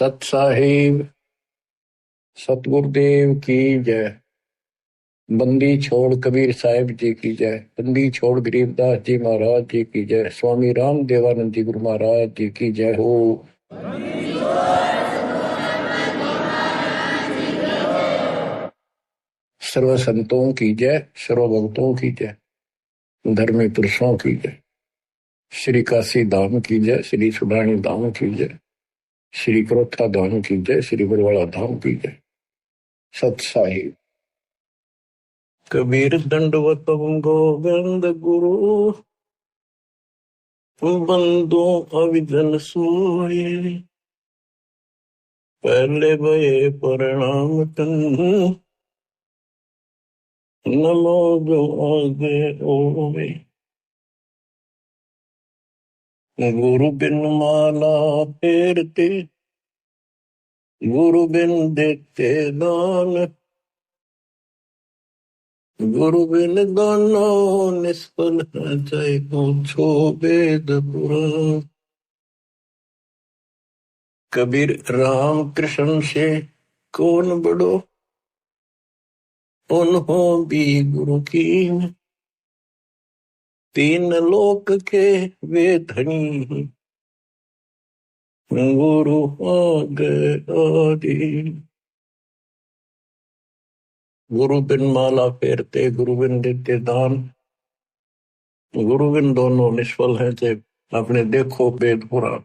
सत साहिब सतगुरुदेव की जय। बंदी छोड़ कबीर साहिब जी की जय। बंदी छोड़ गरीबदास जी महाराज जी की जय। स्वामी राम देवानंद जी गुरु महाराज जी की जय हो। सर्व संतों की जय, सर्व भक्तों की जय, धर्मी पुरुषों की जय। श्री काशी धाम की जय, श्री सुडानी धाम की जय, श्री क्रोथा धाम की जय, श्री बरवाड़ा धाम की जय। सत साहिब कबीर दंडवत गोविंद गुरु बंदो अविजन सोए। पहले भये प्रणाम तन नमो जो आगे ओवे। गुरु बिन माला फेरते, गुरु बिन देते दान, गुरु बिन दोनों निष्फल है, चाहे पूछो वेद पुराण। कबीर राम कृष्ण से कौन बड़ो, उन्हों भी गुरु की। तीन लोक के वे धनी, गुरु आगे आदि। गुरु बिन माला फेरते, गुरु बिन देते दान, गुरु बिन दोनों निष्फल है, चाहे अपने देखो वेद पुराण।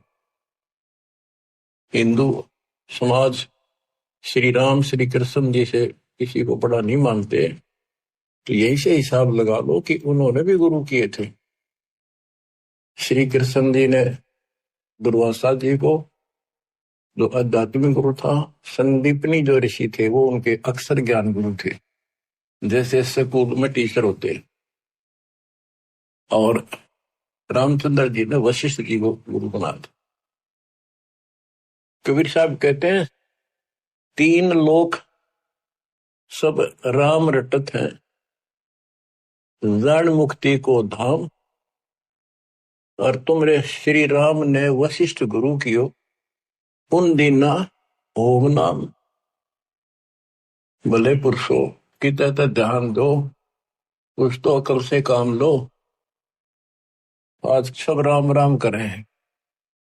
हिंदू समाज श्री राम श्री कृष्ण जी से किसी को बड़ा नहीं मानते, तो यही से हिसाब लगा लो कि उन्होंने भी गुरु किए थे। श्री कृष्ण जी ने दुर्वासा जी को, जो आध्यात्मिक गुरु था, संदीपनी जो ऋषि थे वो उनके अक्षर ज्ञान गुरु थे, जैसे स्कूल में टीचर होते। और रामचंद्र जी ने वशिष्ठ जी को गुरु बना था। कबीर साहब कहते हैं तीन लोक सब राम रटत हैं, जन मुक्ति को धाम। और तुमरे श्री राम ने वशिष्ठ गुरु कियो, उन दीना ओम नाम। भले पुरुषो किते तो ध्यान दो, कुछ तो अकल से काम लो। आज सब राम राम कर रहे हैं,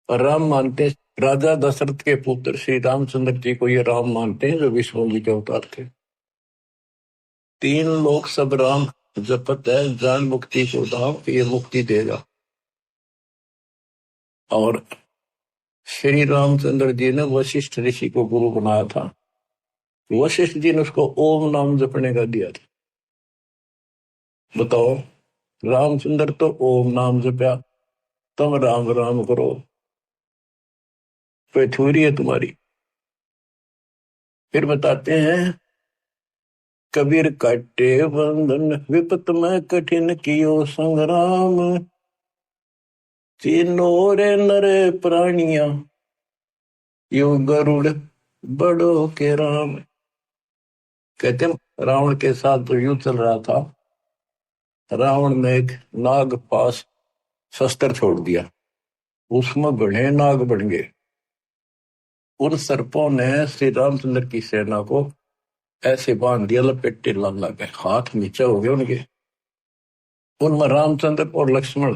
और राम मानते राजा दशरथ के पुत्र श्री रामचंद्र जी को ये राम मानते हैं जो विष्णु जी के अवतार थे। तीन लोग सब राम जपत है, जान मुक्ति को धाम, ये मुक्ति देगा। और श्री रामचंद्र जी ने वशिष्ठ ऋषि को गुरु बनाया था। वशिष्ठ जी ने उसको ओम नाम जपने का दिया था। बताओ, रामचंद्र तो ओम नाम जपया, तुम राम राम करो, कोई थोड़ी है तुम्हारी। फिर बताते हैं कबीर काटे बंधन, विपत में कठिन कियो संग्राम। तीनों रे नरे प्राणिया, यो गरुड़ बड़ो के राम। कहते हैं रावण के साथ जो युद्ध चल रहा था, रावण ने एक नाग पास शस्त्र छोड़ दिया, उसमें घने नाग बन गए। उन सर्पों ने श्री रामचंद्र की सेना को ऐसे बांध दिया, लपेटे लग गए, हाथ नीचे हो गए उनके। उनमें रामचंद्र और लक्ष्मण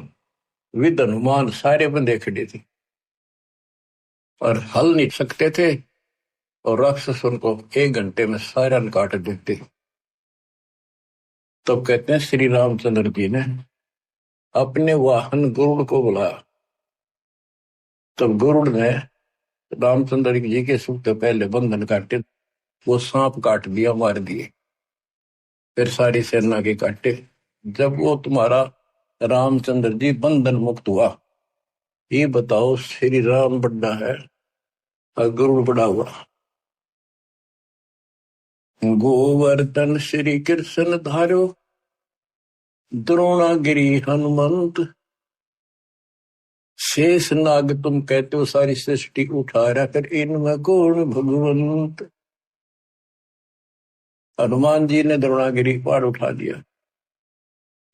विद हनुमान सारे बंदे खड़े थे, और हल नहीं सकते थे, और राक्षस उनको 1 घंटे में सारा काट देते। तब कहते हैं श्री रामचंद्र जी ने अपने वाहन गरुड़ को बुलाया। तब गरुड़ ने रामचंद्र जी के सुख से पहले बंधन काटे, वो सांप काट दिया, मार दिए। फिर सारी सेना के काटे। जब वो तुम्हारा रामचंद्र जी बंधन मुक्त हुआ, ये बताओ श्री राम बड़ा है और गरुड़ बड़ा हुआ। गोवर्धन श्री कृष्ण धारो, द्रोणागिरी हनुमंत। शेष नाग तुम कहते हो सारी सृष्टि उठा रहा, कर इनमें कौन भगवंत। हनुमान जी ने द्रोणागिरी पहाड़ उठा दिया,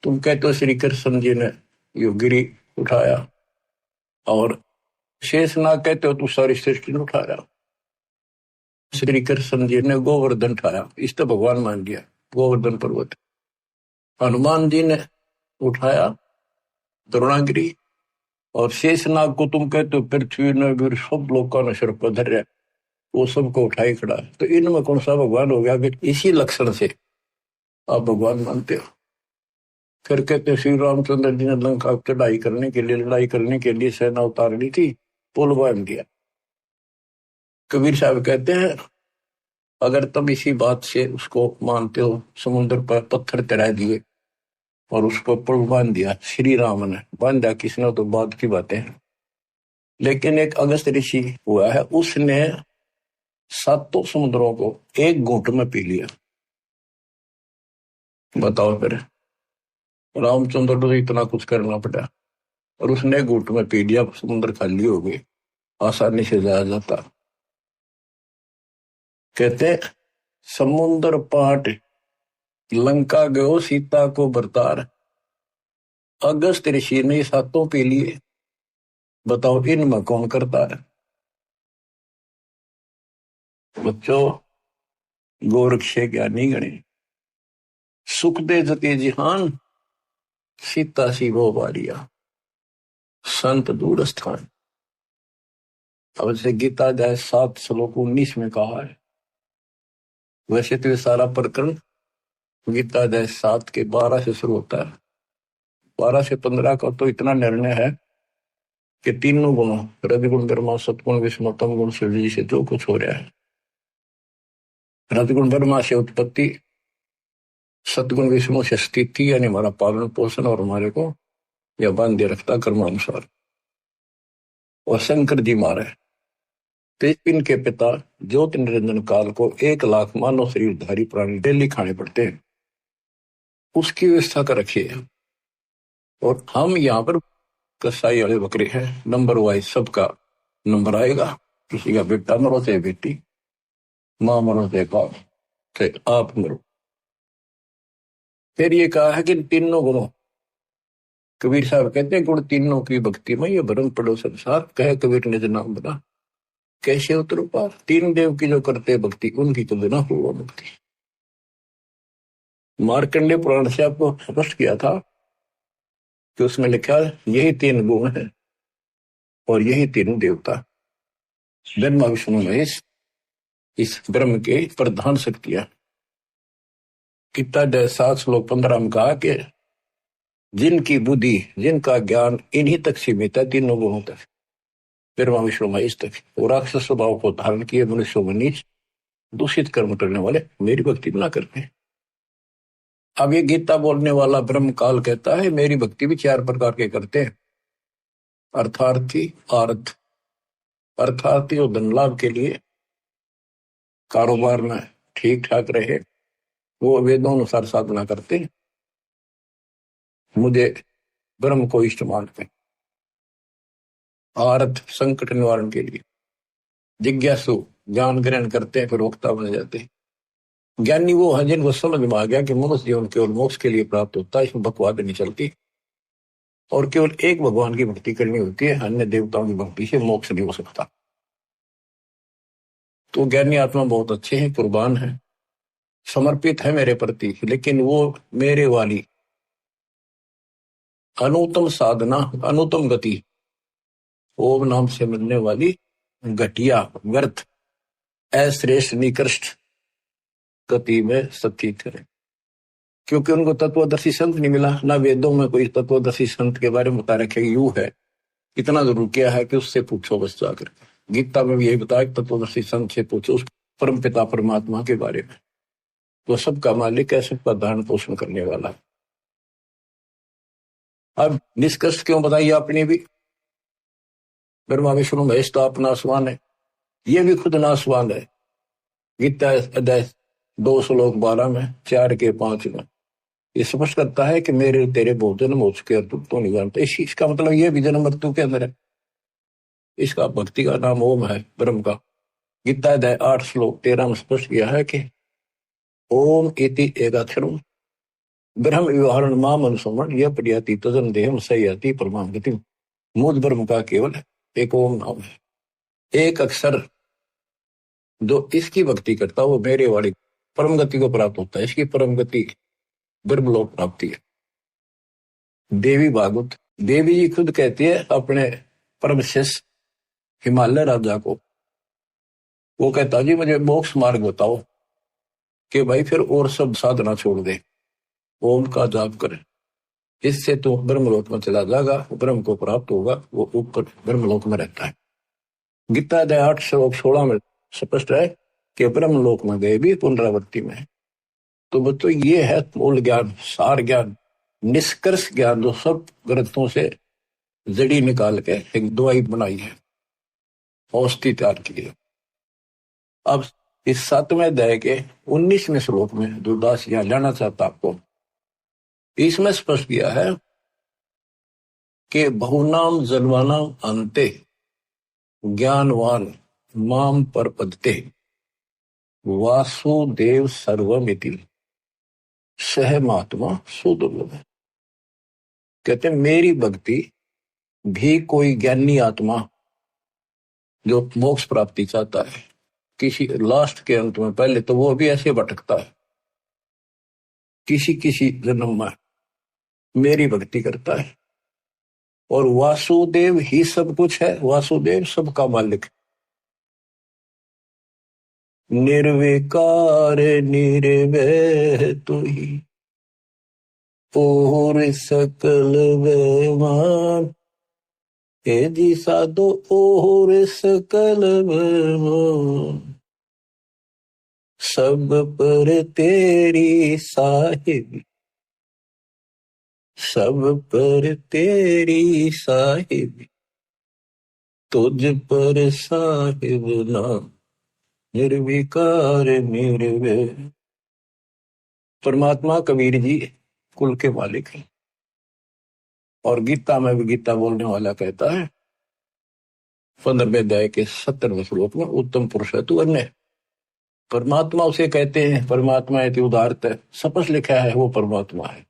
तुम कहते हो श्री कृष्ण जी ने यो गिरी उठाया। और शेष नाग कहते हो तू सारी सृष्टि उठा रहा। श्री कृष्ण जी ने गोवर्धन उठाया, इससे भगवान मान लिया गोवर्धन पर्वत। हनुमान जी ने उठाया द्रोणागिरी, और शेषनाग को तुम कहते हो पृथ्वी ने भी सब लोगों ने सिर पर धर, वो सबको उठाई खड़ा। तो इनमें कौन सा भगवान हो गया? फिर इसी लक्षण से आप भगवान मानते हो। फिर कहते श्री रामचंद्र जी ने लंका चढ़ाई करने के लिए, लड़ाई करने के लिए सेना उतार ली थी, पुल बांध दिया। कबीर साहब कहते हैं अगर तुम इसी बात से उसको मानते हो, समुद्र पर पत्थर चढ़ा दिए और उसको पुल बांध दिया, श्री राम ने बांधा, किसने तो बात की बातें हैं। लेकिन एक अगस्त ऋषि हुआ है, उसने सातों समुद्रों को एक घूंट में पी लिया। बताओ फिर, रामचंद्र को इतना कुछ करना पड़ा और उसने घूंट में पी लिया, समुद्र खाली हो गई, आसानी से जाया जाता। कहते समुद्र पाट लंका गयो सीता को बरतार, अगस्त ऋषि ने सातों पी लिए। बताओ इनमें कौन करता है? बच्चों, गोरक्ष ज्ञानी गणे, सुख दे जते जिहान, सीता सी वो बारिया, संत दूर स्थान। अब से गीता जाए 7 श्लोक 19 में कहा है। वैसे तो ये सारा प्रकरण गीता जाए 7 के 12 से शुरू होता है। 12 से 15 का तो इतना निर्णय है कि तीनों गुणों, रजगुण ब्रह्मा सतगुण विष्णु तम गुण शिव जी से जो कुछ हो रहा है, रजगुण ब्रह्मा से उत्पत्ति, सतगुण विष्णु से स्थिति यानी हमारा पालन पोषण और हमारे को यह बांधे रखता कर्मानुसार, और शंकर जी मारे तो इनके पिता ज्योति निरंजन काल को 1 लाख मानव शरीरधारी प्राणी डेली खाने पड़ते हैं, उसकी व्यवस्था कर रखी है। और हम यहाँ पर कसाई वाले बकरे हैं, नंबर वाइज सबका नंबर आएगा। किसी का बेटा मरो चाहे बेटी, माँ मरो चाहे बाप, चाहे आप मरो। फिर ये कहा है कि तीनों गुणों, कबीर साहब कहते हैं गुण तीनों की भक्ति में ये भरम पड़ो संसार, कहे कबीर ने जो नाम बना, कैसे उतरो पार। 3 देव की जो करते भक्ति, उनकी तो बिना हुआ भक्ति। मार्कंडेय पुराण से आपको स्पष्ट किया था कि उसमें लिखा यही 3 गुण है और यही तीनों देवता, ब्रह्मा विष्णु महेश, इस ब्रह्म के प्रधान शक्तियां। गीता 7 श्लोक 15 में कहा कि जिनकी बुद्धि, जिनका ज्ञान इन्हीं तक सीमित है, तीनों गुणों तक, ब्रह्मा विष्णु महेश तक, और राक्षस स्वभाव को धारण किए मनुष्य में नीच दूषित कर्म करने वाले मेरी भक्ति ना करते। अब ये गीता बोलने वाला ब्रह्म काल कहता है मेरी भक्ति भी 4 प्रकार के करते हैं। अर्थार्थी, आर्थ, अर्थार्थी और धन लाभ के लिए, कारोबार में ठीक ठाक रहे, वो वेदों अनुसार साधना करते हैं, मुझे ब्रह्म को इष्ट मानते हैं। आर्थ, संकट निवारण के लिए, जिज्ञासु, ज्ञान ग्रहण करते हैं, फिर वक्ता बन जाते हैं। ज्ञानी वो है जिनको समझ में आ गया कि मनुष्य जीवन केवल मोक्ष के लिए प्राप्त होता है, इसमें बकवाद नहीं चलती, और केवल एक भगवान की भक्ति करनी होती है, अन्य देवताओं की भक्ति से मोक्ष नहीं हो सकता। तो ज्ञानी आत्मा बहुत अच्छे हैं, कुर्बान है, समर्पित है मेरे प्रति, लेकिन वो मेरे वाली अनुत्तम साधना, अनुत्तम गति, ओम नाम से मिलने वाली घटिया, व्यर्थ, अश्रेष्ठ, निकृष्ट गति में स्थित है। क्योंकि उनको तत्वदर्शी संत नहीं मिला, ना वेदों में कोई तत्वदर्शी संत के बारे में बता रखे यू है। इतना जरूर किया है कि उससे पूछो बस जाकर। गीता में भी यही बताया कि तत्वदर्शी संत से पूछो उस परम पिता परमात्मा के बारे में, वो सबका मालिक है, सबका धारण पोषण करने वाला है। अब निष्कर्ष क्यों बताइए आपने भी, ब्रह्मा विष्णु महेश तो आप नासवान है, ये भी खुद नासवान है। गीता अध्याय 2 श्लोक 12 में, 4 के 5 में ये स्पष्ट करता है कि मेरे तेरे बहुत जन्म हो चुके और तू तो नहीं जानता। इसका मतलब ये भी जन्म मृत्यु के अंदर है। इसका भक्ति का नाम ओम है, ब्रह्म का। गीता अध्याय 8 श्लोक 13 में स्पष्ट किया है कि ओम इति एकाक्षरम ब्रह्म व्यवहारण माम अनुसमण यह प्रयाति तजन देहम सयाति परमाम गति। मूल ब्रह्म का केवल एक ओम नाम है, एक अक्षर जो इसकी भक्ति करता वो मेरे वाली परम गति को प्राप्त होता है। इसकी परम गति ब्रह्मलोक प्राप्ति है। देवी भागवत, देवी जी खुद कहती है अपने परम शिष्य हिमालय राजा को, वो कहता जी मुझे मोक्ष मार्ग बताओ, कि भाई फिर और सब साधना छोड़ दे, ओम का जाप करे, इससे तो ब्रह्मलोक में चला जाएगा, ब्रह्म को प्राप्त होगा, वो ऊपर ब्रह्मलोक में रहता है। गीता अध्याय 8 श्लोक 16 में स्पष्ट है कि ब्रह्मलोक में गए भी पुनरावृत्ति में है। तो बच्चों ये है मूल ज्ञान, सार ज्ञान, निष्कर्ष ज्ञान, जो सब ग्रंथों से जड़ी निकाल के एक दवाई बनाई है, औषधि तैयार की है। अब इस 7वें अध्याय के 19वें श्लोक में जो दास यहाँ लाना चाहता आपको, इसमें स्पष्ट किया है कि बहुनाम जन्मानाम अंते ज्ञानवान माम परपदते वासुदेव सर्वमिति सह महात्मा सुदुर्लभ। कहते मेरी भक्ति भी कोई ज्ञानी आत्मा जो मोक्ष प्राप्ति चाहता है किसी लास्ट के अंत में, पहले तो वो भी ऐसे भटकता है, किसी किसी जन्म में मेरी भक्ति करता है, और वासुदेव ही सब कुछ है, वासुदेव सबका मालिक, निर्विकार निर्भय तू ही और सकल बेमान, हे जी साधो और सकल बेमान, सब पर तेरी साहिब, सब पर तेरी साहिब, तुझ पर साहिब नाम, निर्विकार निर्भय। परमात्मा कबीर जी कुल के मालिक हैं, और गीता में भी गीता बोलने वाला कहता है 15वें अध्याय के 70वें श्लोक में, उत्तम पुरुष है तू अन्य। परमात्मा उसे कहते हैं, परमात्मा है उदारत है, सपस लिखा है वो परमात्मा है।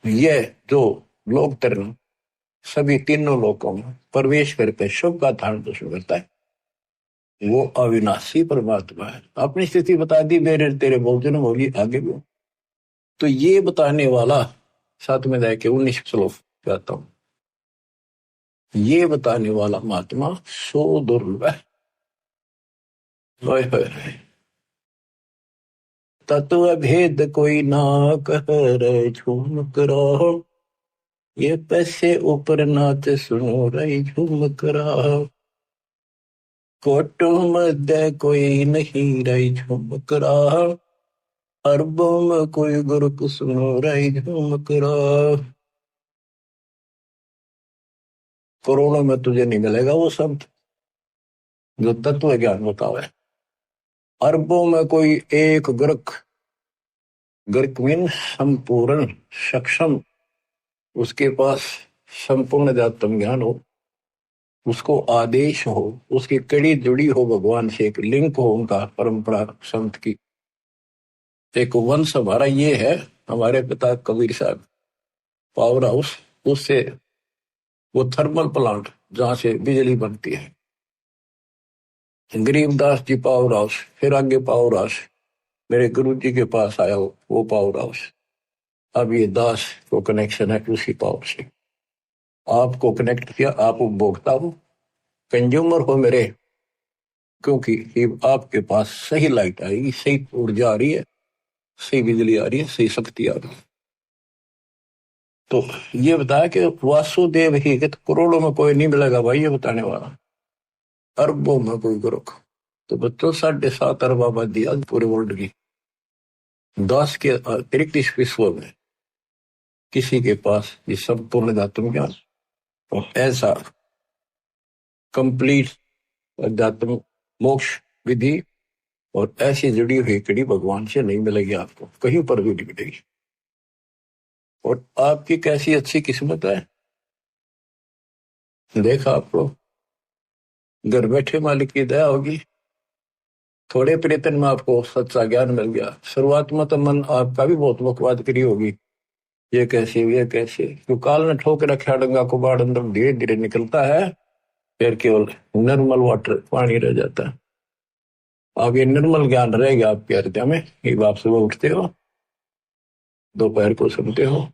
ये जो लोक तरण सभी तीनों लोकों में प्रवेश करके शुभ का धारण पोषण करता है, वो अविनाशी परमात्मा है। अपनी स्थिति बता दी, मेरे तेरे भोजन होगी आगे भी। तो ये बताने वाला 7वें अध्याय के 19 श्लोक कहता हूं, ये बताने वाला महात्मा सो दुर्लभ है। तत्व भेद कोई ना कह रहे झूम करो, ये पैसे ऊपर नाच सुनो रही झूम करा, कोटो मध्य कोई नहीं रही झूम करा, अरबों में कोई गुरु सुनो रही झूम करा। करोड़ों में तुझे नहीं मिलेगा वो संत जो तत्व ज्ञान बतावे, अरबों में कोई एक गुरक, गुरक मीन संपूर्ण सक्षम, उसके पास संपूर्ण अध्यात्म ज्ञान हो, उसको आदेश हो, उसकी कड़ी जुड़ी हो भगवान से, एक लिंक हो उनका परंपरा संत की। एक वंश हमारा ये है, हमारे पिता कबीर साहब पावर हाउस, उससे वो थर्मल प्लांट जहां से बिजली बनती है, गरीबदास जी पावर हाउस, फिर आगे पावर हाउस, मेरे गुरु जी के पास आया वो पावर हाउस, अब ये दास को कनेक्शन है उसी पावर से। आपको कनेक्ट किया, आप उपभोक्ता हो, कंज्यूमर हो मेरे, क्योंकि आपके पास सही लाइट आएगी, सही ऊर्जा आ रही है, सही बिजली आ रही है, सही शक्ति आ रही है। तो ये बताया कि वासुदेव ही, कि करोड़ों में कोई नहीं मिलेगा भाई ये बताने वाला, अरबों में कोई गुरु। तो बच्चों 7.5 अरब आबादी आज पूरे वर्ल्ड की, 10 के अतिरिक्त इस विश्व में किसी के पास ये संपूर्ण अध्यात्म ज्ञान और ऐसा कंप्लीट अध्यात्म मोक्ष विधि और ऐसी जुड़ी हुई कड़ी भगवान से नहीं मिलेगी, आपको कहीं पर भी नहीं मिलेगी। और आपकी कैसी अच्छी किस्मत है, देखा आप लोग, घर बैठे मालिक की दया होगी, थोड़े प्रयत्न में आपको सच्चा ज्ञान मिल गया। शुरुआत में तो मन आपका भी बहुत बकवाद करी होगी, ये कैसे, ये कैसे, क्यों काल ने ठोक रखा डंगा को बाढ़ अंदर धीरे धीरे निकलता है, फिर केवल निर्मल वाटर पानी रह जाता है। अब ये निर्मल ज्ञान रहेगा आपके हृदय में। एक आप सुबह उठते हो, दोपहर को सुनते हो,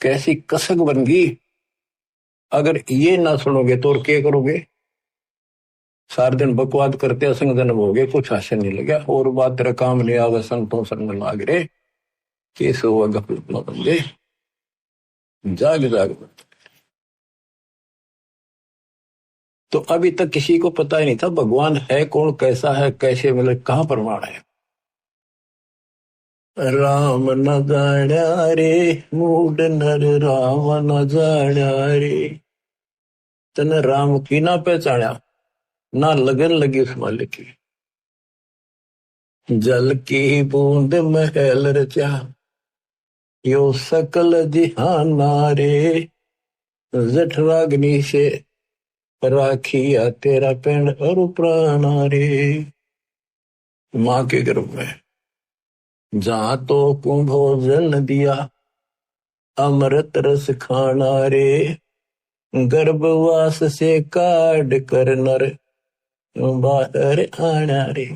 कैसी कसक बन गई। अगर ये ना सुनोगे तो और क्या करोगे? सारे दिन बकवाद करते असंग जन्म हो गए, कुछ हासिल नहीं लगा, और बात तेरा काम नहीं आवे, संतों संग लाग रे, केस हुआ गफलत न बंदे, जाग जाग। तो अभी तक किसी को पता ही नहीं था भगवान है कौन, कैसा है, कैसे मिले, कहाँ प्रमाण है। राम न जाण्या रे मूड नर, राम न जाण्या रे। तने राम की ना पहचाना, ना लगन लगी उस मालिक की। जल की बूंद महल रचा, यो सकल जिहाना रे। जठराग्नि से राखिया तेरा पेड़ और प्राणा रे। माँ के गर्भ में जहां तो कुंभोजन दिया, अमृत रस खाना रे। गर्भवास से काट कर नर, बाहर आना रे।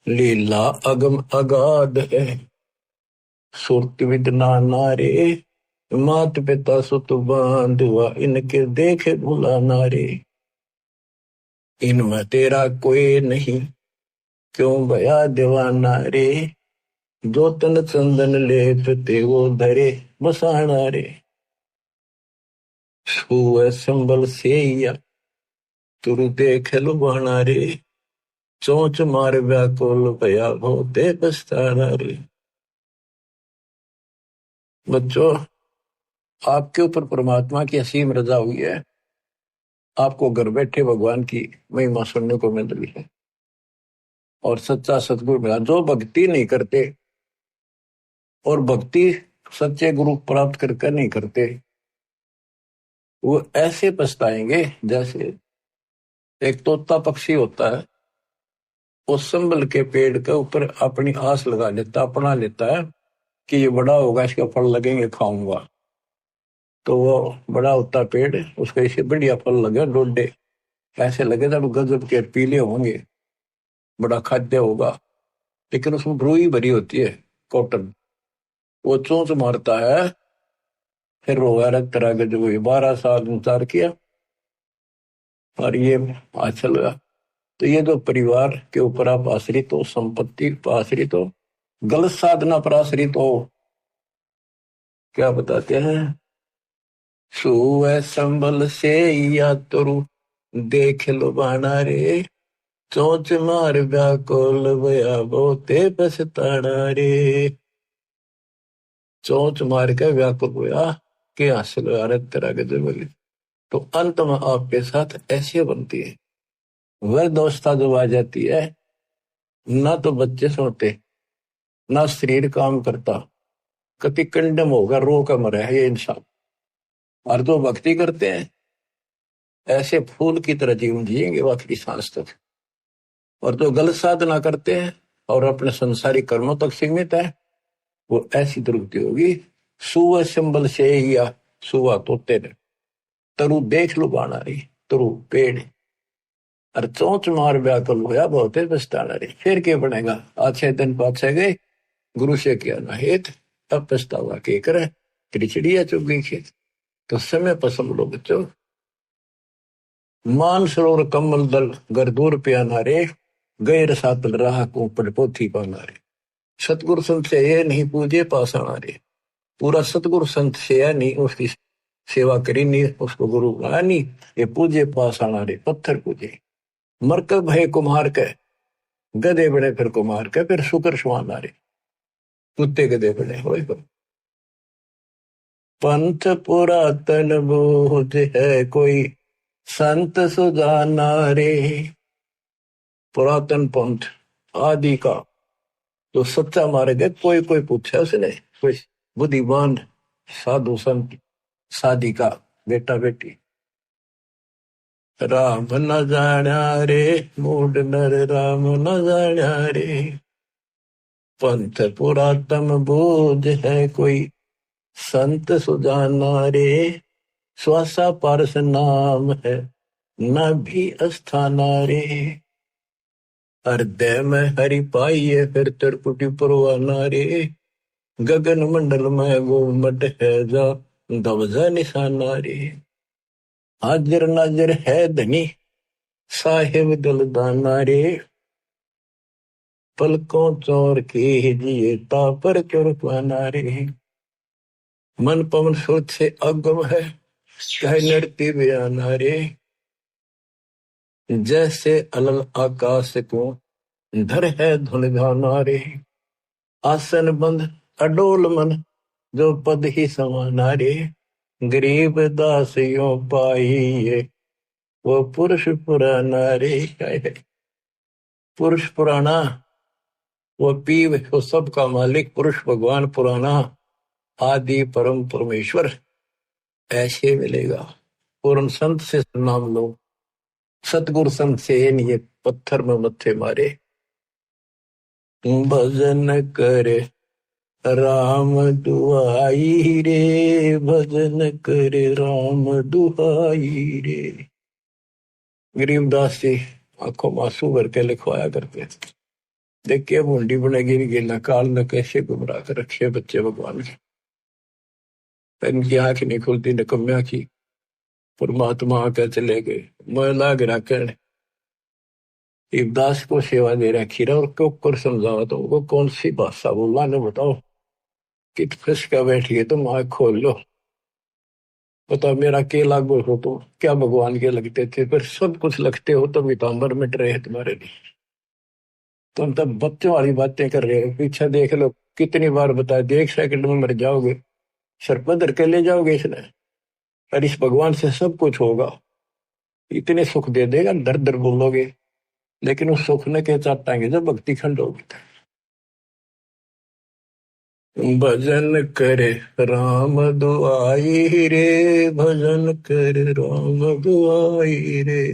लीला अगम अगाध है, सुरत विद नाना रे। मात पिता सुत बांधवा, इनके देखे भुलाना रे। इनमें तेरा कोई नहीं, क्यों भया दीवाना रे। जो तन चंदन लेप ते वो धरे बसाना रे। छुए संबल से या तुरु देख लुभाना रे। चोंच मार व्याकुल भया होते पछताना रे। बच्चों, आपके ऊपर परमात्मा की असीम रजा हुई है। आपको घर बैठे भगवान की महिमा सुनने को मिल रही है, और सच्चा सतगुरु मिला। जो भक्ति नहीं करते, और भक्ति सच्चे गुरु प्राप्त करके नहीं करते, वो ऐसे पछताएंगे जैसे एक तोता पक्षी होता है, वो संबल के पेड़ के ऊपर अपनी आस लगा लेता, अपना लेता है कि ये बड़ा होगा, इसके फल लगेंगे, खाऊंगा। तो वो बड़ा होता पेड़, उसका इसे बढ़िया फल लगे, डोडे ऐसे लगे तो गजब के पीले होंगे, बड़ा खाद्य होगा। लेकिन उसमें रुई भरी होती है, कॉटन। वो चोंच मारता है, फिर रोगा रख तरह के, जो 12 साल इंतजार किया और ये हासिल हुआ। तो ये जो परिवार के ऊपर आप आश्रित हो, संपत्ति पर आश्रित हो, गलत साधना पर आश्रित हो, क्या बताते हैं? सुए संबल से या तुरु देख लो बाना रे। चोंच मार व्याकुल भया बहुते पछताना रे। चोंच मार के व्याकुल हुआ कि हासिल हुआ रे तेरा गजब। तो अंत में आपके साथ ऐसी बनती है, वह दोस्ता जो आ जाती है, ना तो बच्चे सोते, ना शरीर काम करता, कति कंडम होगा, रो का मरे है ये इंसान। और जो भक्ति करते हैं, ऐसे फूल की तरह जीवन जिएंगे आखिरी सांस तक। और जो गलत साधना करते हैं और अपने संसारिक कर्मों तक सीमित है, वो ऐसी दुर्गति होगी। सुअ संबल से या सुआ तोते ने, तरु देख लो बाना रही, तरु पेड़, और चोंच मार व्याकुल होया बहुते पछताना रे। फिर क्या बनेगा? अच्छे दिन पाछे गए, गुरु से किया ना हेत, अब पछतावा के करे, तेरी चिड़िया चुग गई खेत। तो समय पसंद लो बच्चों। मान सरोवर कमल दल गर दूर प्याना रे। गैर सातल राह को पड़ पोथी पाना रे। सतगुरु संत से ये नहीं पूजे पासाना रे। पूरा सतगुरु संत से या नहीं उसकी सेवा करी नहीं, उसको गुरु बनाया नहीं, ये पूजे पासाना रे, पत्थर पूजे। मरकब भय कुम्हार के, गधे बड़े फिर कुमार के, फिर शुक्र सुहाना रे। कुत्ते गधे बड़े हो। पंथ पुरातन बोध है कोई, संत सुजाना रे। पुरातन पंथ आदि का तो सच्चा मार्ग है, कोई कोई पूछा उसने, कोई बुद्धिमान साधु संत साधिका बेटा बेटी। राम न जाण्या रे मूड नर, राम न जाण्या रे। पंथ पुरातन बोध है कोई, संत सुजाना रे। श्वासा पारस नाम है न भी अस्थाना रे। हृदय में हरि पाइये फिर त्रिपुटी परवाना रे। गगन मंडल में गोमट है जा दबजा निशाना रे। हाजिर नाजिर है धनी साहिब दलदाना रे। पलकों चौर के जिए तापर चुरपाना रे। मन पवन सोच से अगम है कह नृत्य बयाना रे। जैसे अलल आकाश को धर है धुन धाना रे। आसन बंद अडोल मन जो पद ही समाना रे। गरीब दासियों पाइये वो पुरुष पुराना रे। पुरुष पुराना वो पीव वो सबका मालिक पुरुष भगवान पुराना आदि परम परमेश्वर ऐसे मिलेगा। पूर्ण संत से नाम लो। सतगुरु संत से ये पत्थर में मत्थे मारे। भजन करे राम दुआई रे। भजन करे राम दुआई रे। गरीबदास जी आंखों में आंसू भर के लिखवाया करते थे। देखिए बूंदी बनेगी नहीं गिरना काल ने कैसे गुमराह कर रखे बच्चे भगवान के। इनकी आंख नहीं खुलती निकम्या की। परमात्मा आके चले गए मैं लाग रखन। इब्दास को सेवा दे रखी रहा और क्यों कर समझावा तो वो कौन सी भाषा बोला ने बताओ। कित फंस का बैठिए तुम आंख खोल लो। बता मेरा के लागू हो तो क्या भगवान के लगते थे पर सब कुछ लगते हो तो पीताम्बर मिट रहे हैं तुम्हारे लिए। तुम तब बच्चों वाली बातें कर रहे हो। पीछे देख लो कितनी बार बताया दी 1 सेकंड में मर जाओगे। सर पधर के ले जाओगे इसने। और इस भगवान से सब कुछ होगा। इतने सुख दे देगा दर दर बोलोगे लेकिन उस सुख ने के चाटाएंगे जब भक्ति खंड होगी। भजन करे राम दुआई रे। भजन करे राम दुआई रे।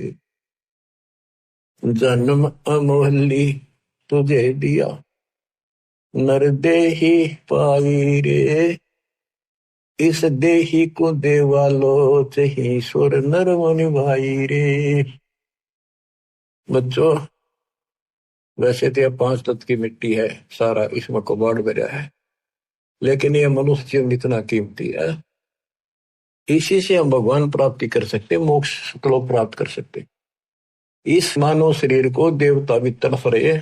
जन्म अमोहली तुझे दिया नर देही पाई रे। इस देही को देवालो चही सुर नर मुनि भाई रे। बच्चों वैसे तो यह 5 तत्व की मिट्टी है सारा इसमें कबाड़ भरा है लेकिन यह मनुष्य जीवन इतना कीमती है। इसी से हम भगवान प्राप्ति कर सकते मोक्ष सुखलोक प्राप्त कर सकते। इस मानव शरीर को देवता भी तड़फ रहे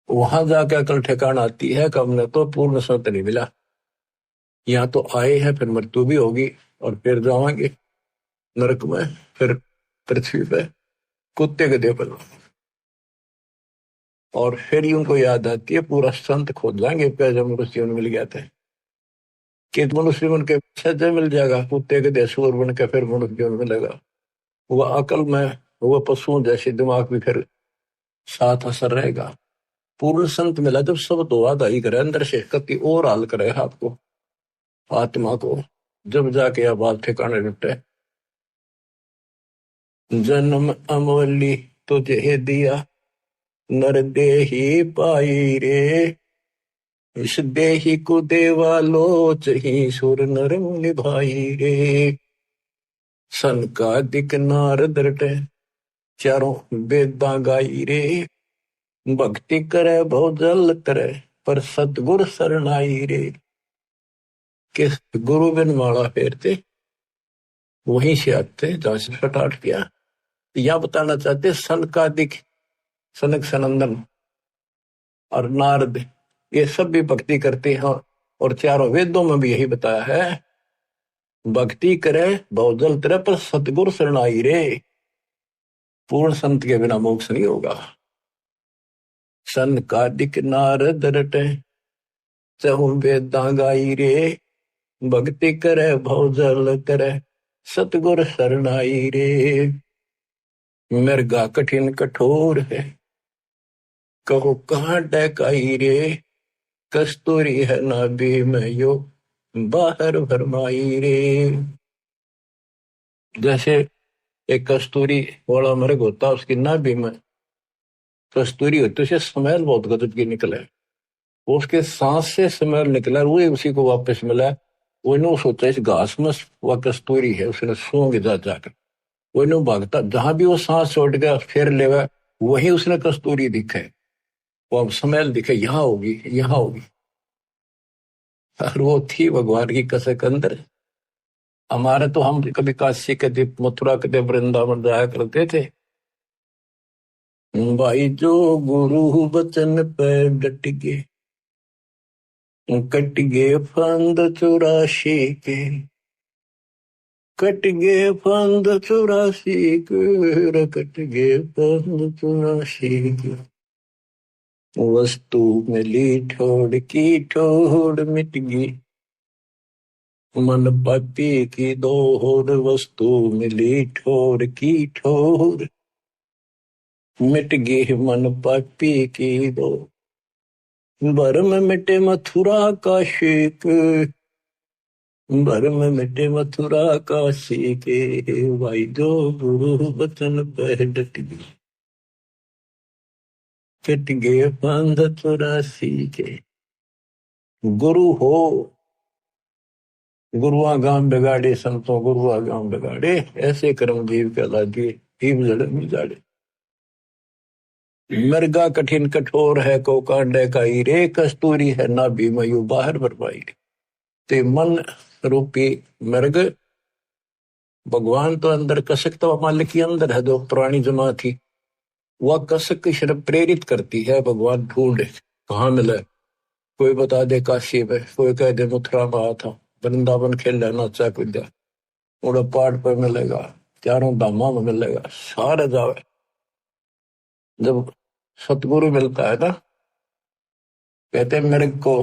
वहां जाकर अकल ठिकाना आती है कि हमने तो पूर्ण सत नहीं मिला। यहाँ तो आए हैं फिर मृत्यु भी होगी और फिर जाएंगे नरक में फिर पृथ्वी पे कुत्ते गधे पर। और फिर ही उनको याद आती है पूरा संत खोज जाएंगे जब मनुष्य जीवन मिल गया था कि मनुष्य जीवन के सज्जन मिल जाएगा कुत्ते गधे सूर बन के फिर मनुष्य जीवन मिलेगा। वह अकल में वह पशुओं जैसे दिमाग भी फिर साथ असर रहेगा। पूर्ण संत मिला जब सब तो आदाई करे अंदर से कति और हाल करे आपको आत्मा को जब जाके यह बात ठिकाने जुटे। जन्म अमोली तुझे दिया नर देही पाई रे। इस देही को देवा लोच ही सुर नर मुनि भाई रे। सन का दिक नारद रटे चारों वेदा गाई रे। भक्ति करे बहु जल करे पर सतगुर शरणाई रे। किस गुरु बिन माला फेरते वहीं से आते जहां से फटाट किया। यह बताना चाहते सन का दिक सनक सनंदन और नारद ये सब भी भक्ति करते हैं और चारों वेदों में भी यही बताया है भक्ति करे बहुजल तेरे पर सतगुरु शरणाई रे। पूर्ण संत के बिना मोक्ष नहीं होगा। सन का दिक नारद रटे चहु वेदा गाई रे। भक्ति करे बहुजल तेरे सतगुरु शरणाई रे। मृगा कठिन कठोर है कहो कहाँ डकाई रे। कस्तूरी है नाभि में यो बाहर भरमाई रे। जैसे एक कस्तूरी वाला मृग होता उसकी नाभि में कस्तूरी होती उसे स्मेल बहुत गजब की निकले। उसके सांस से स्मेल निकला वो उसी को वापस मिला वो नो सोचा इस घास में वह कस्तूरी है, उसने सूंघ जा जाकर वो नो भागता, जहां भी वो सांस छोड़ गया फिर लेवा, वही उसने कस्तूरी दिखे, वो अब स्मेल दिखे, यहाँ होगी यहाँ होगी। और वो थी भगवान की कसक अंदर। हमारे तो हम कभी काशी के दीप मथुरा के दीप वृंदावन जाया करते थे भाई, जो गुरु बचन पे डट गए, कट गए फंद 84 के, कट गए फंद 84 के, कट गए फंद 84 के। वस्तु मिली ठोड़ की ठोड़ मिट गई, मन पापी की दौड़, वस्तु मिली ठोड़ की ठोड़ मिट गई, मन पापी की दौड़। भरम मिटे मथुरा का शेक, भरम मिटे मथुरा का शेके, भाई जो गुरु बचन पर डट गई, कट गए फंद 84 के। गुरु हो, गुरुआ गांव बिगाड़े संतों, गुरुआ गांव बिगाड़े, ऐसे कर्म जीव कहला दिए, जीव जड़ में जाड़े। मृगा कठिन कठोर है, को कांडे का रे, कस्तूरी है ना भी मयू बाहर बरपाई। ते मन रूपी मृग, भगवान तो अंदर, कसक तो मालिक के अंदर है, जो पुरानी जमा थी, वह कसक की शर्फ प्रेरित करती है, भगवान ढूंढे कहाँ मिले। कोई बता दे काशी में, कोई कह दे मथुरा में आया था, वृंदावन खेल लेना चाहे कुछ जा, उड़ा पहाड़ पर मिलेगा, चारों धामा में मिलेगा, सारे जावे। जब सतगुरु मिलता है ना, कहते मेरे को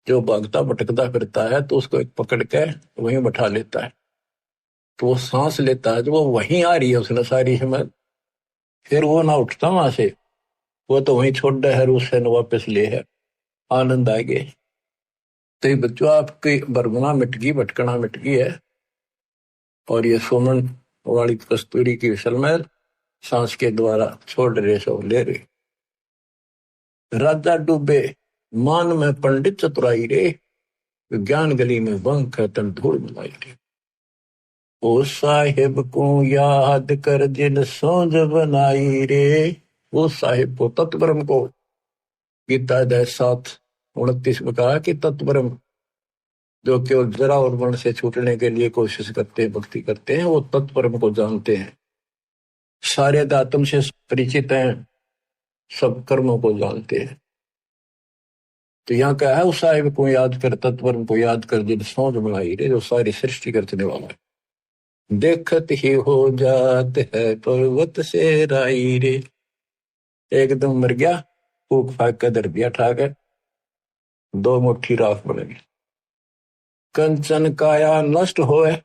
जो भागता भटकता फिरता है तो उसको एक पकड़ के वहीं बैठा लेता है, तो वो सांस लेता है, तो वो वहीं आ रही है उसने सारी हिम्मत, फिर वो ना उठता वहां से, वो तो वहीं छोड़ दे है, उससे न वापस ले है, आनंद आ गए। तो ये बच्चों आपकी बरगुना मिट गई, भटकना मिट गई है, और ये सोमन वाली कस्तूरी की सलमेल सांस के द्वारा छोड़ रहे, सब ले रहे। राजा डूबे मान में पंडित चतुराई रे, ज्ञान गली में बंक तन धूल मिलाई रे। ओ साहिब को याद कर जिन सोज बनाई रे, वो साहिब को तत्वरम को, गीता अध्याय 7:29 में कहा कि तत्वरम, जो केवल जरा और वर्ण से छूटने के लिए कोशिश करते हैं, भक्ति करते हैं, वो तत्परम को जानते हैं, सारे आत्म से परिचित हैं, सब कर्मों को जानते हैं। तो यहाँ क्या है, उस साहिब को याद कर, तत्परम को याद कर जिन सोच बनाई रे, जो सारी सृष्टि करने वाला है। देखत ही हो जात है पर्वत से राई रे, एकदम मर गया, फूक फाक कर दर दिया ठाक है, 2 मुट्ठी राख बनेगी। कंचन काया नष्ट होए,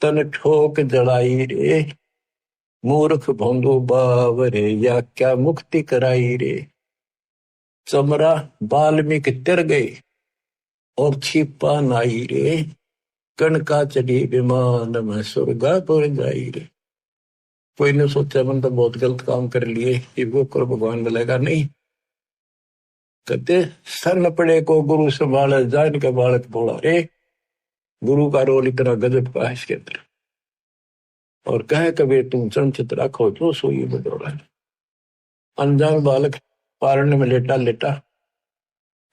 तन ठोक जड़ाई रे, मूर्ख भोंदू बावरे, या क्या मुक्ति कराई रे। चमरा बाल्मीकि तिर गई, और छिपा नाई रे, कणका चढ़ी विमान में स्वर्गापुर जाई रे। कोई ने सोचा मन तो बहुत गलत काम कर लिए, ये वो कर भगवान मिलेगा नहीं। कहते सर न पड़े को गुरु संभाले, जान के बालक बोला रे, गुरु का रोल इतना गजब का है इसके अंदर। और कहे कबीर तुम चंचित रखो जो सोई बदौड़ा। अनजान बालक पारने में लेटा लेटा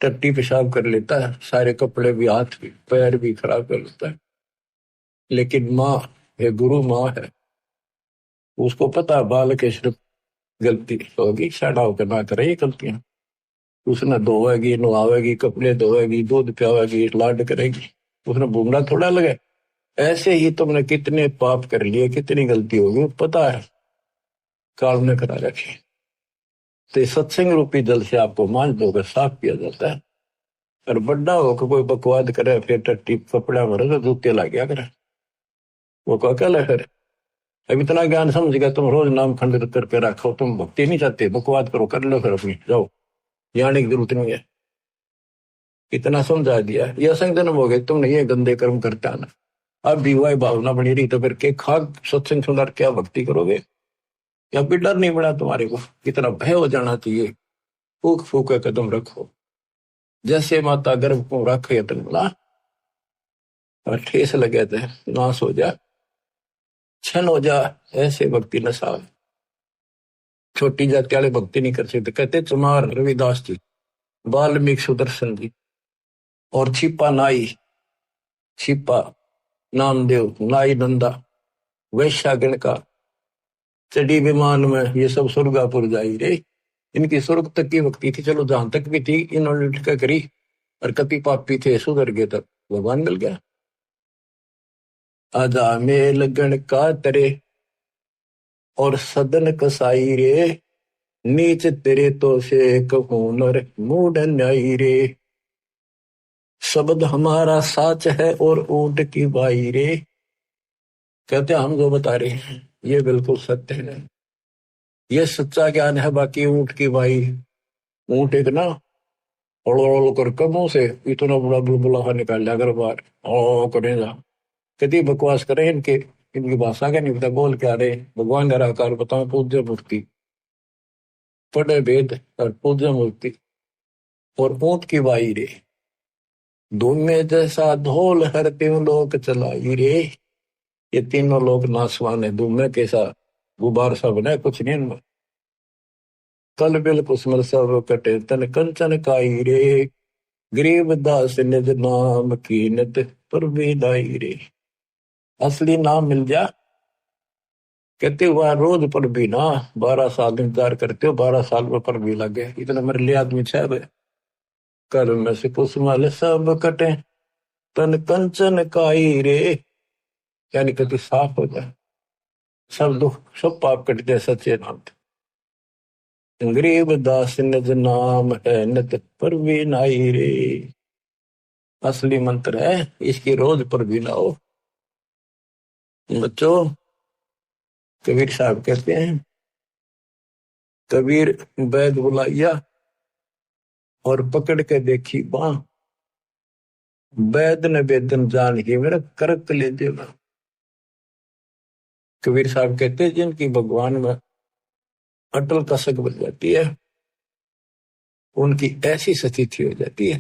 टट्टी पेशाब कर लेता है, सारे कपड़े भी, हाथ भी, पैर भी खराब कर लेता है, लेकिन माँ है, गुरु माँ है, उसको पता बालक है सिर्फ गलती होगी, साड़ा होकर ना करे ये गलतियां। उसने धोएगी, नहावेगी, कपड़े धोएगी, दूध पियावेगी, लाड करेगी, उसने बूंदा थोड़ा लगे। ऐसे ही तुमने कितने पाप कर लिए, कितनी गलती होगी, पता है, काल ने करा रखी। तो सत्संग रूपी जल से आपको मांझ धोकर साफ किया जाता है। और बड्डा होकर कोई बकवाद करे, फिर टट्टी कपड़ा भरे तो जूते ला गया करे, वो कल है। फिर अब इतना ज्ञान समझ गया, तुम रोज नाम खंडित करके रखो, तुम भक्ति नहीं चाहते, बकवाद करो, कर लो, फिर अपनी जाओ, जाने की जरूरत नहीं है, इतना समझा दिया। ये असंग जन्म हो गए, तुमने ये गंदे कर्म करता ना, अब भी वही भावना बनी रही, तो फिर के खाक सत्संग सुनकर क्या भक्ति करोगे? या भी डर नहीं बना तुम्हारे को? कितना भय हो जाना चाहिए। फूक फूक कदम रखो, जैसे माता गर्भ को रखे तन बोला, और ठेस लगे थे नाश हो जा छन हो जा, ऐसे भक्ति न साव। छोटी जाति वाले भक्ति नहीं कर सकते। कहते चमार रविदास जी, वाल्मीकि सुदर्शन जी, और छिपा नाई, छिपा नामदेव, नाई नंदा, वैश्यागण का, चढ़ी विमान में, ये सब स्वर्गापुर जाई रे। इनकी स्वर्ग तक की भक्ति थी, चलो जहां तक भी थी इन्होंने क्या करी। और कति पापी थे सुधर गए तक भगवान मिल गया। आजा मेल गण का तरे और सदन कसाई रे, नीच तेरे तो से कहूनर मूड न्यायी रे। शब्द हमारा साच है और ऊंट की बाई रे। कहते हम जो बता रहे हैं ये बिल्कुल सत्य है, ये सच्चा ज्ञान है। बाकी ऊंट की बाई, ऊंट एक ना ओल कर कमों से इतना बड़ा बुलबुला निकाल लिया अगर बार ओ करेगा। कति बकवास करें इनके, इनकी भाषा का नहीं पता बोल क्या रहे। भगवान निराकार बताओ, पूज्य मूर्ति, पढ़े वेद और पूज्य मूर्ति और ऊंट की बाई रे। धूमे जैसा ढोल हर तीनों लोग चलाई रे। ये तीनों लोग नासवान है। धूमे कैसा गुबार सा बना कुछ नहीं इनमें। कल बिल कुसमल सब कटे तन कंचन काई रे। गरीब दास निज नाम कीनत पर बेदाई रे। असली नाम मिल जा, कहते हुआ रोज पर भी ना 12 साल इंतजार करते हो, 12 साल में पर भी लगे। इतना मेरे लिए आदमी छह कल में से कुसमल सब कटे तन कंचन काई रे। यानी कति साफ हो जाए, सब दुख सब पाप कट जाए सच्चे नाम से। गरीब दास निज नाम है नित पर भी नाई रे। असली मंत्र है, इसकी रोज पर भी ना हो। बच्चों, कबीर साहब कहते हैं, कबीर वैद बुलाइया और पकड़ के देखी बाँ, वैद ने वेदन जान ही मेरा करक ले देना। कबीर साहब कहते हैं जिनकी भगवान में अटल कसक बन जाती है, उनकी ऐसी स्थिति हो जाती है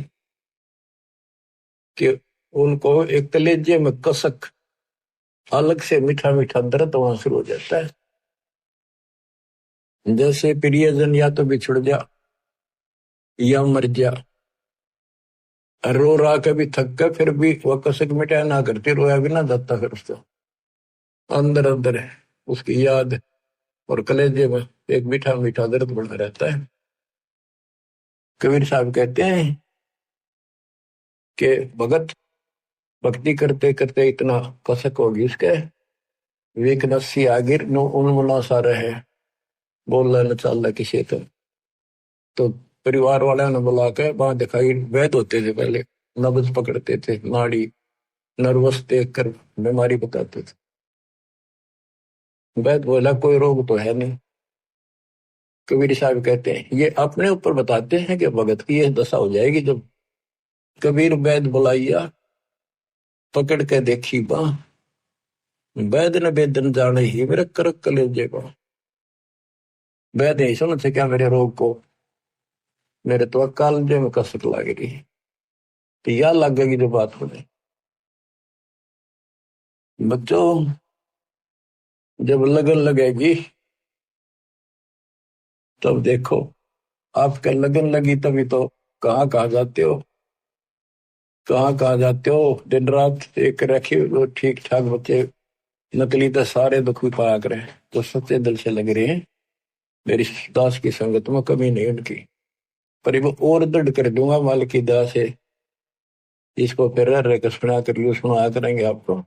कि उनको एक कलेजे में कसक अलग से मीठा मीठा दर्द वहां शुरू हो जाता है। जैसे प्रियजन या तो बिछुड़ जा या मर जा, रो रहा कभी थक कर फिर भी वह कसक मिटाया ना करती, रोया भी ना जाता, फिर उसको अंदर अंदर है उसकी याद और कलेजे में एक मीठा मीठा दर्द बना रहता है। कबीर साहब कहते हैं कि भगत भक्ति करते करते इतना कसक होगी उसके, वेक नस्सी आगिर नो उन्मुना सा रहे, बोल न चल किसी तो परिवार वाले ने बुला के वहां दिखाई। वैद होते थे पहले, नब्ज पकड़ते थे, नाड़ी नर्वस देख कर बीमारी बताते थे। वैद बोला कोई रोग तो है नहीं। कबीर साहब कहते हैं ये अपने ऊपर बताते हैं कि भगत की यह दशा हो जाएगी जब कबीर वैद बुलाइया पकड़ के देखी बाँ, वैद ने वेदन जाने ही मेरे करक कलेजे को। वैद नहीं समझ से क्या मेरे रोग को, मेरे तो कालजे में कसक लग रही है, तो यह लगेगी जो बात हो जाए। बच्चों, जब लगन लगेगी तब देखो, आपके लगन लगी तभी तो कहाँ कहाँ जाते हो, कहाँ कहाँ जाते हो। दिन रात एक रखे वो ठीक ठाक बच्चे, नकली तो सारे दुख भी पाया करे, तो सच्चे दिल से लग रहे हैं। मेरी दास की संगत में कमी नहीं उनकी, पर वो और दृढ़ कर दूंगा माल की दया से। इसको फिर रह कर सुना कर लियो, सुना करेंगे आपको।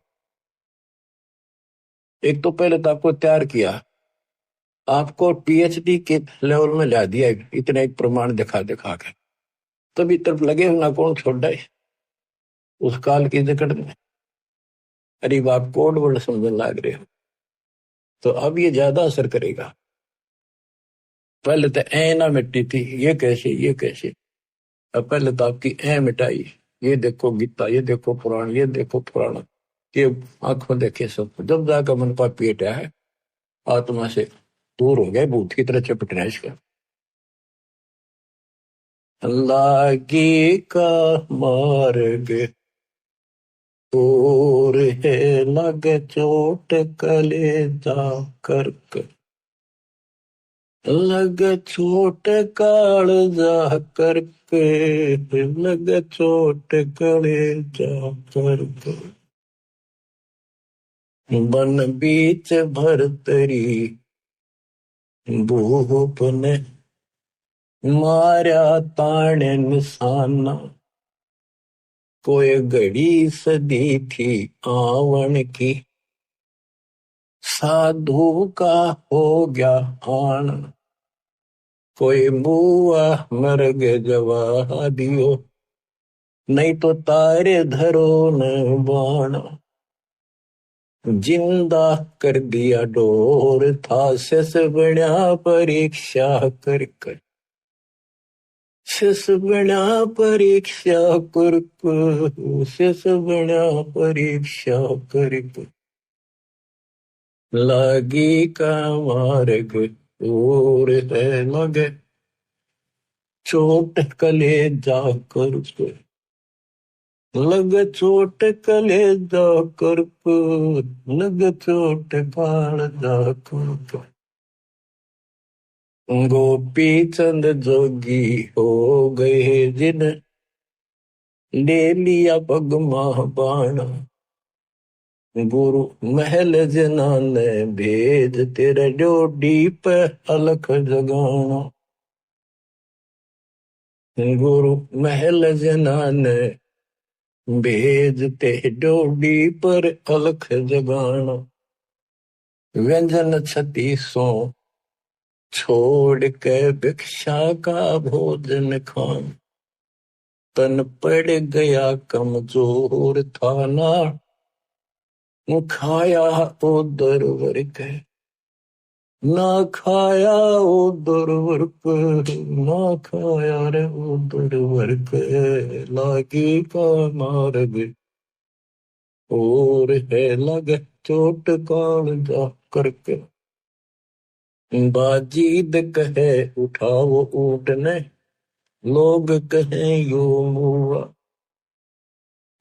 एक तो पहले तो आपको तैयार किया, आपको पीएचडी के लेवल में ला दिया, इतना एक प्रमाण दिखा दिखा के, तभी तरफ लगे हो ना कौन छोड़ है उस काल की जकड़ में। अरे आप कोड वर्ड समझने लग रहे हो, तो अब ये ज्यादा असर करेगा। पहले तो ए ना मिटती थी, ये कैसे ये कैसे। अब पहले तो आपकी ए मिटाई, ये देखो गीता, ये देखो पुराण, ये देखो पुराण, ये आंखों देखे सब। जब जाकर मन पापी हटा है, आत्मा से दूर हो गए, भूत की तरह चपटना इसका। अल्लाह की का मार्ग और है लगे चोट कलेजा करके, लगे चोट कालजा करके, लगे चोट कलेजा करके। बन बीच भरतरी भूप ने मारा ताने निशाना, कोई घड़ी सदी थी आवन की, साधु का हो गया आन। कोई बुआ मर गए जवा दियो, नहीं तो तारे धरो न बाण। जिंदा कर दिया डोर था शेष बना परीक्षा कर कर, शेष बना परीक्षा कर कर, शेष बना परीक्षा कर कर। लागी का मार्ग और है लगे चोट कलेजा कर कर, लग चोट कलेजा कर कर, लग चोट कालजा कर कर। गोपी चंद जोगी हो गए जिन ले लिया पगमा बाण, गुरु महल जना ने भेज तेरे डोडी पे अलख जगाना। गुरु महल जना ने भेज ते डोडी पर अलख जगाना। व्यंजन छत्तीसों छोड़ के भिक्षा का भोजन खान, तन पड़ गया कमजोर था ना, खाया उधर वर्क, ना खाया उधर वर्क, ना खाया रे उधर वर्क। लागी का मार्ग और है लग चोट कालजा करके। बाजीद कहे उठाओ ऊँटने, लोग कहे यो मुआ,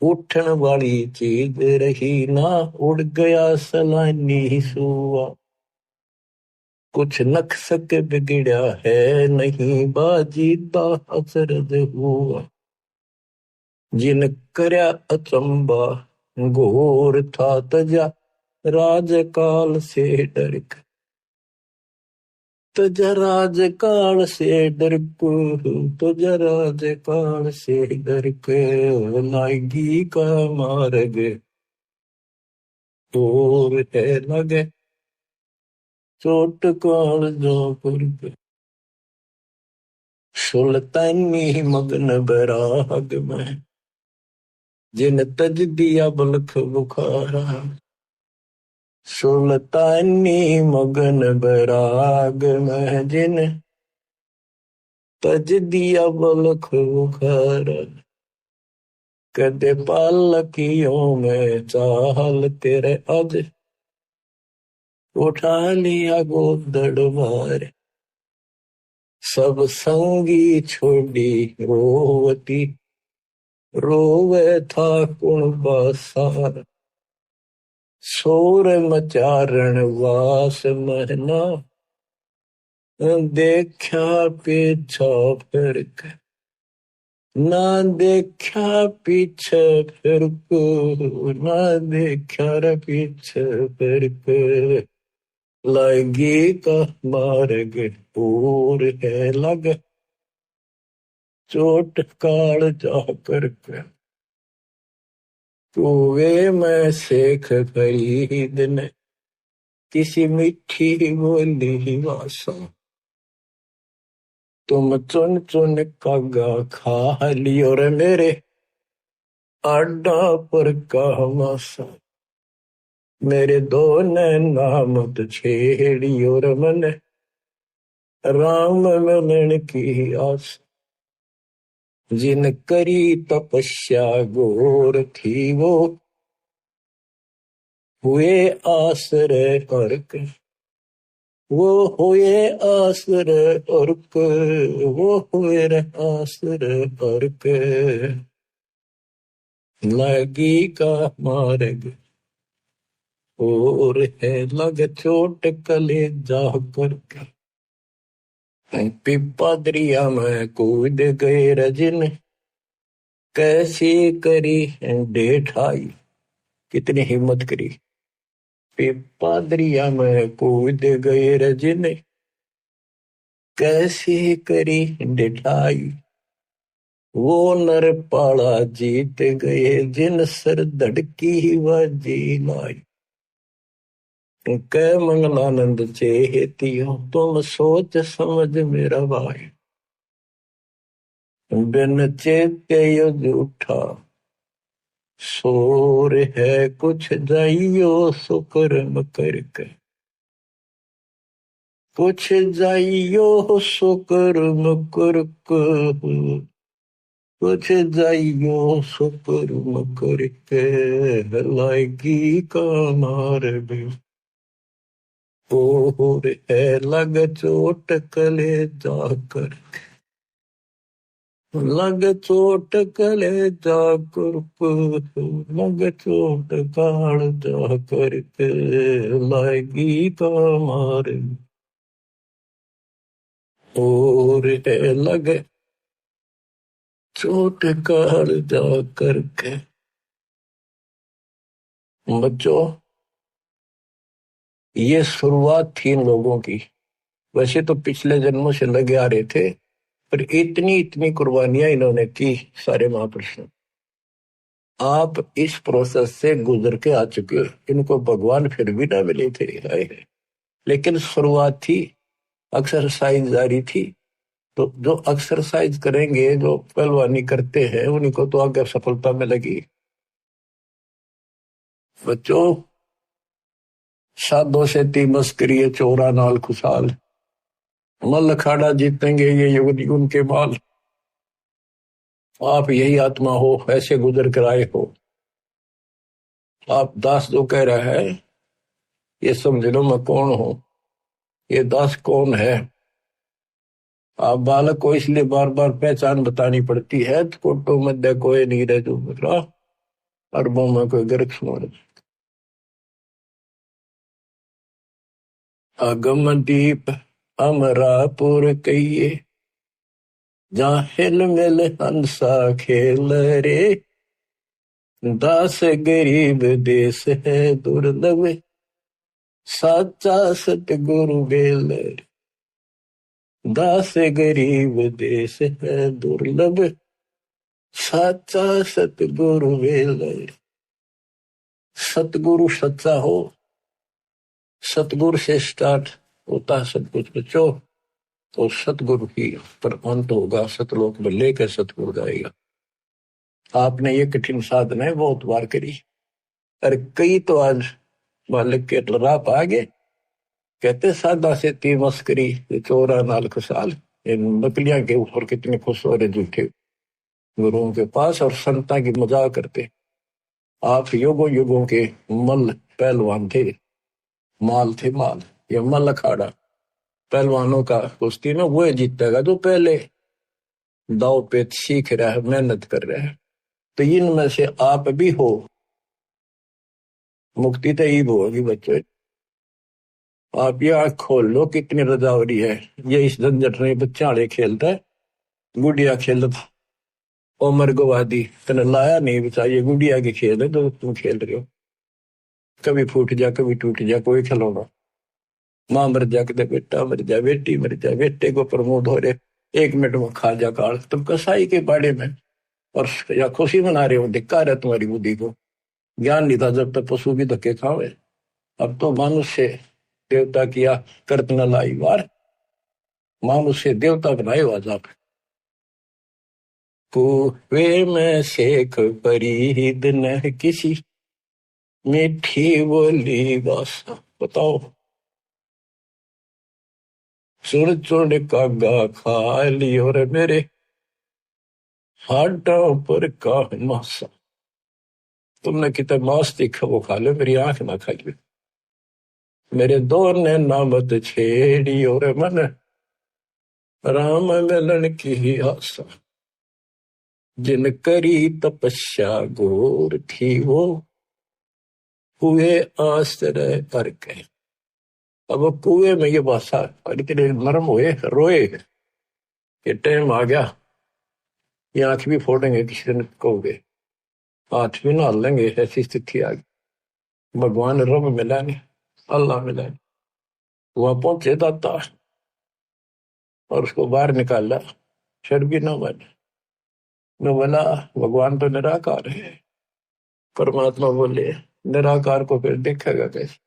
उठन वाली चीज रही ना, उड़ गया सलानी सुआ। कुछ नक्सक बिगड़ा है नहीं, बाजीदा अचरज हुआ। जिन करया अचंबा घोर था तजा, राजकाल से डर के, तजा राजकाल से डर को, तजा राजकाल से डर के। लागी का मार्ग और है लगे चोट कालजा पर के। सुल्तानी मगन बराग में जिन तज दिया बलख बुखारा, सुल्तानी मगन बराग में जिन तज दिया बलख बुखारा। कदे पालकियों में चाल तेरे अज, उठा लिया गोदड़ मार। सब संगी छोड़ी रोवती, रोवे था कुणबा सार। शोर मचारण वास महना, देखा पीछा फिर के, ना देखा पीछे फिर को, ना देखा रे पीछे फिर के। लागी का मार्ग और है लग चोट कालजा करके। कुएं में शेख फरीद ने किसी मीठी बोली वासा, तुम चुन चुन कागा खा लियो रे मेरे आडा पर का मासा। मेरे दो नैना मत छेड़ियो रे मन, राम मिलन की आस। जिन करी तपस्या घोर थी वो हुए आश्रय अर्क, वो हुए आश्रय अर्क, वो हुए आश्रय अर्क। लगी का मार्ग और है लग चोट कले जा करके। पिपा दरिया में कूद गए रजन, कैसी करी डेठाई। कितनी हिम्मत करी। पिपा दरिया में कूद गए रजन, कैसी करी डेठाई। वो नर पाला जीत गए जिन सर धड़की व जी लाई। कै मंगलानंद चेतियो तुम सोच समझ मेरा भाई। बिन चेते यो झूठा शोर है कुछ जाइयो सुकर्म करके। कुछ जाइयो सुकर्म करके। कुछ जाइयो सुकर्म करके। लाएगी का मार्ग और है लग चोट कले जाकर। लग चोट कले जाकर। लग चोट काल जाकर के। लाएगी का मार्ग और है लग चोट काल जाकर के। बच्चों, ये शुरुआत थी इन लोगों की। वैसे तो पिछले जन्मों से लगे आ रहे थे, पर इतनी इतनी कुर्बानियां इन्होंने की सारे महापुरुषों। आप इस प्रोसेस से गुजर के आ चुके हो। इनको भगवान फिर भी ना मिले थे आए। लेकिन शुरुआत थी, एक्सरसाइज जारी थी। तो जो एक्सरसाइज करेंगे, जो पहलवानी करते हैं, उन्हीं को तो आगे सफलता मिलेगी। बच्चों, साधो से ती मस्करी चोरा नाल खुशाल। मल अखाड़ा जीतेंगे ये युग युग के बाल। आप यही आत्मा हो, ऐसे गुजर कर आए हो। आप दास जो कह रहा है, ये समझ लो मैं कौन हूं। ये दास कौन है। आप बालक को इसलिए बार बार पहचान बतानी पड़ती है। कोटो मध्य कोई नहीं रह जो मेरा, अरबों में कोई गर्क सुन। अगम दीप अमरापुर कहिए, जहाँ हिल मिल हंसा खेल रे। दास गरीब देश है दुर्लभ, साचा सतगुरु बेल। दास गरीब देश है दुर्लभ, साचा सतगुरु बेल। सतगुरु सच्चा हो, सतगुरु से स्टार्ट होता सब कुछ बच्चों। तो सतगुरु ही पर अंत होगा। सतलोक में लेकर सतगुरु जाएगा। आपने ये कठिन साधना बहुत बार करी, और कई तो आज मालिक के राह आ गए। कहते सादा से ती मस्करी चोरा नाल खुशाल। इन नकलियां के ऊपर कितने खुश हो रहे झूठे गुरुओं के पास, और संता की मजाक करते। आप युगों युगों के मल पहलवान थे, माल थे माल। ये मल अखाड़ा पहलवानों का कुश्ती में वो जीतेगा जो पहले दाव पेच सीख रहा है, मेहनत कर रहा है। तो इनमें से आप भी हो। मुक्ति तो ईब होगी बच्चों। आप ये आंख खोल लो कितनी रजावरी है। ये इस झंझट में बच्चा आड़े खेलता है, गुड़िया खेलता। उमर गवादी तने लाया नहीं बचा। ये गुड़िया के खेल है जो तुम खेल रहे हो। कभी फूट जा कभी टूट जा कोई खिलौना। माँ मर जा कदे बेटा मर जा, बेटी मर जा, बेटे को प्रमोद हो रहे 1 मिनट में खा जा काल। तुम कसाई के बाड़े में और या खुशी मना रहे हो। धिक्कार है तुम्हारी बुद्धि को। ज्ञान नहीं था जब तक पशु भी धक्के खावे। अब तो मनुष्य देवता किया करत न लाई वार। मनुष्य देवता बनाए आज आप। कुएं में शेख फरीद न किसी, मीठी बोली बासा। बताओ, सुर चुड़ कागा खा लियो रे मेरे, हाडों पर का मासा। तुमने कितना मांस देखा वो खा लो, मेरी आंख ना खाइए। मेरे दो ने नामत छेड़ी और मन, राम मिलन की आशा। जिन करी तपस्या घोर थी वो, हुए आश्रय करके। अब वो कुएं में ये भाषा और इतने नरम हुए, रोए कि टाइम आ गया, ये आंख भी फोड़ेंगे, किसी दिन कहोगे हाथ भी ना लेंगे, ऐसी स्थिति आ गई। भगवान रब मिला नहीं, अल्लाह मिला नहीं। वहां पहुंचे दाता और उसको बाहर निकाला, फिर भी ना बने। मैं बोला भगवान तो निराकार है। परमात्मा बोले निराकार को फिर देखेगा कैसे?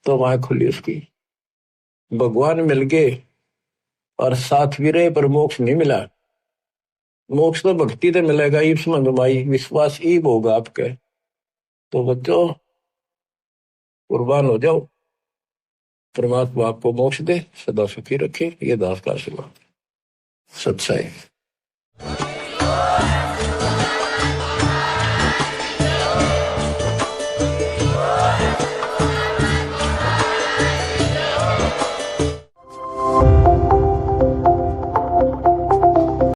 तो वहां खुली उसकी, भगवान मिल गए और साथ भी रहे, पर मोक्ष नहीं मिला। मोक्ष तो भक्ति से मिलेगा, ईप्स मंद भाई, विश्वास ईब होगा आपके। तो बच्चों कुर्बान हो जाओ, परमात्मा आपको मोक्ष दे, सदा सुखी रखे। ये दास का आशीर्वाद। सत्संग।